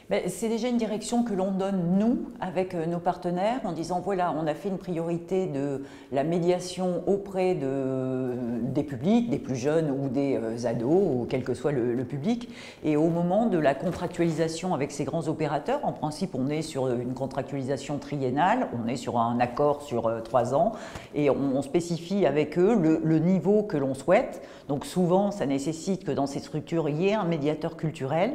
C'est déjà une direction que l'on donne, nous, avec nos partenaires, en disant voilà, on a fait une priorité de la médiation auprès des publics, des plus jeunes ou des ados, ou quel que soit le public. Et au moment de la contractualisation avec ces grands opérateurs, en principe, on est sur une contractualisation triennale, on est sur un accord sur 3 ans, et on spécifie avec eux le niveau que l'on souhaite. Donc souvent, ça nécessite que dans ces structures, il y ait un médiateur culturel,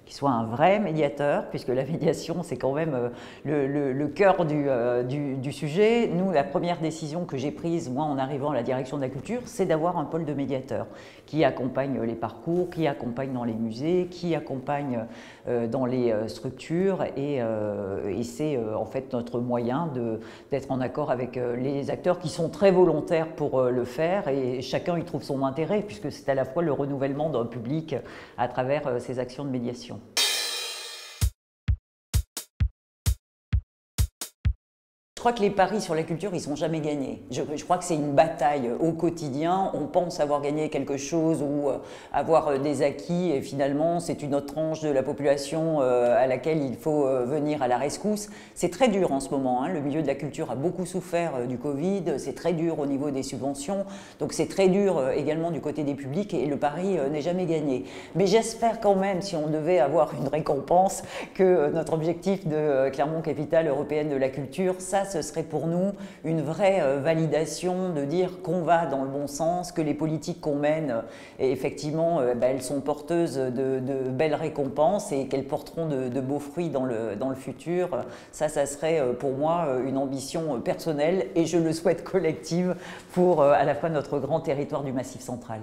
qui soit un vrai médiateur, puisque la médiation, c'est quand même le cœur du sujet. Nous, la première décision que j'ai prise, moi, en arrivant à la direction de la culture, c'est d'avoir un pôle de médiateurs qui accompagne les parcours, qui accompagne dans les musées, qui accompagne dans les structures, et c'est en fait notre moyen d'être en accord avec les acteurs qui sont très volontaires pour le faire, et chacun y trouve son intérêt, puisque c'est à la fois le renouvellement d'un public à travers ces actions de médiation. Je crois que les paris sur la culture, ils ne sont jamais gagnés. Je crois que c'est une bataille au quotidien. On pense avoir gagné quelque chose ou avoir des acquis, et finalement, c'est une autre tranche de la population à laquelle il faut venir à la rescousse. C'est très dur en ce moment, hein. Le milieu de la culture a beaucoup souffert du Covid. C'est très dur au niveau des subventions. Donc c'est très dur également du côté des publics, et le pari n'est jamais gagné. Mais j'espère quand même, si on devait avoir une récompense, que notre objectif de Clermont Capitale européenne de la culture, ça, ce serait pour nous une vraie validation de dire qu'on va dans le bon sens, que les politiques qu'on mène, effectivement, elles sont porteuses de belles récompenses, et qu'elles porteront de beaux fruits dans le futur. Ça serait pour moi une ambition personnelle, et je le souhaite collective pour à la fois notre grand territoire du Massif central.